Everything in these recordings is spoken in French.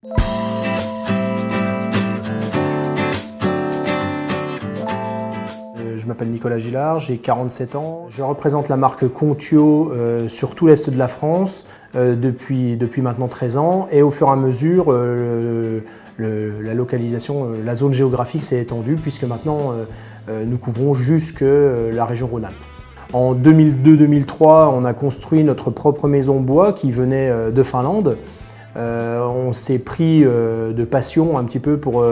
Je m'appelle Nicolas Gillard, j'ai 47 ans. Je représente la marque Contio sur tout l'Est de la France depuis maintenant 13 ans. Et au fur et à mesure, la localisation, la zone géographique s'est étendue puisque maintenant nous couvrons jusque la région Rhône-Alpes. En 2002-2003, on a construit notre propre maison bois qui venait de Finlande. On s'est pris de passion un petit peu pour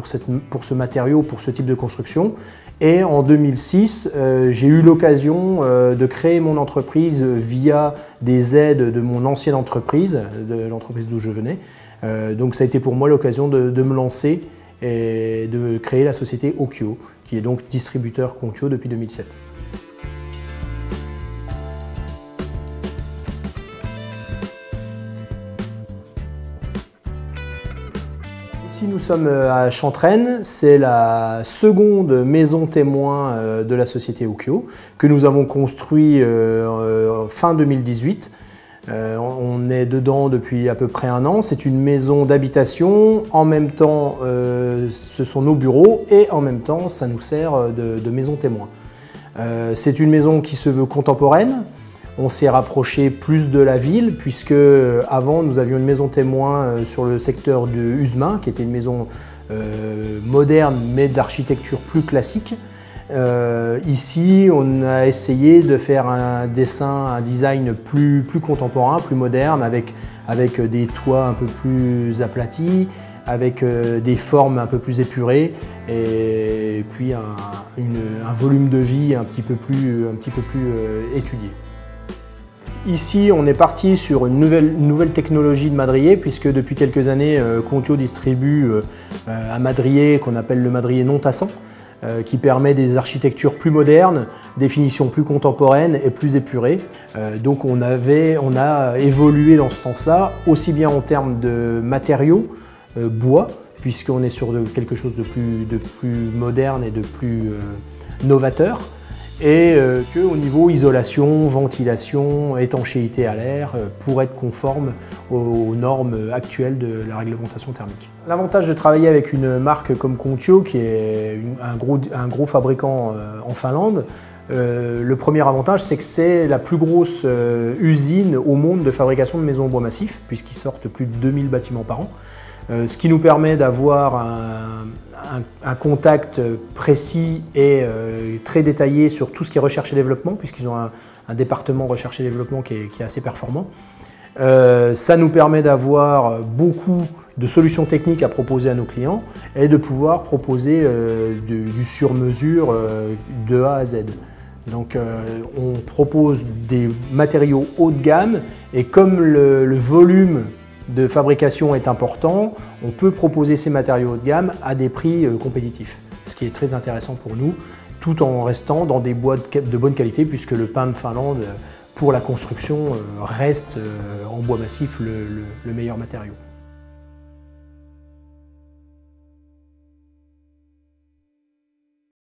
ce matériau, pour ce type de construction. Et en 2006, j'ai eu l'occasion de créer mon entreprise via des aides de mon ancienne entreprise, de l'entreprise d'où je venais. Donc ça a été pour moi l'occasion de me lancer et de créer la société Okyo, qui est donc distributeur Contio depuis 2007. Ici nous sommes à Chantraine, c'est la seconde maison témoin de la société Okyo que nous avons construit fin 2018. On est dedans depuis à peu près un an, c'est une maison d'habitation, en même temps ce sont nos bureaux et en même temps ça nous sert de maison témoin. C'est une maison qui se veut contemporaine. On s'est rapproché plus de la ville puisque avant nous avions une maison témoin sur le secteur de Usemain qui était une maison moderne mais d'architecture plus classique. Ici on a essayé de faire un design plus contemporain, plus moderne avec des toits un peu plus aplatis, avec des formes un peu plus épurées et puis un volume de vie un petit peu plus étudié. Ici, on est parti sur une nouvelle technologie de madrier puisque depuis quelques années, Contio distribue un madrier qu'on appelle le madrier non tassant qui permet des architectures plus modernes, des finitions plus contemporaines et plus épurées. Donc on a évolué dans ce sens-là, aussi bien en termes de matériaux, bois, puisqu'on est sur quelque chose de plus moderne et de plus novateur, et qu'au niveau isolation, ventilation, étanchéité à l'air pour être conforme aux normes actuelles de la réglementation thermique. L'avantage de travailler avec une marque comme Contio, qui est un gros fabricant en Finlande, le premier avantage, c'est que c'est la plus grosse usine au monde de fabrication de maisons en bois massif, puisqu'ils sortent plus de 2000 bâtiments par an. Ce qui nous permet d'avoir un contact précis et très détaillé sur tout ce qui est recherche et développement, puisqu'ils ont un département recherche et développement qui est assez performant. Ça nous permet d'avoir beaucoup de solutions techniques à proposer à nos clients et de pouvoir proposer du sur-mesure de A à Z. Donc on propose des matériaux haut de gamme et comme le volume de fabrication est important, on peut proposer ces matériaux haut de gamme à des prix compétitifs, ce qui est très intéressant pour nous, tout en restant dans des bois de bonne qualité puisque le pin de Finlande pour la construction reste en bois massif le meilleur matériau.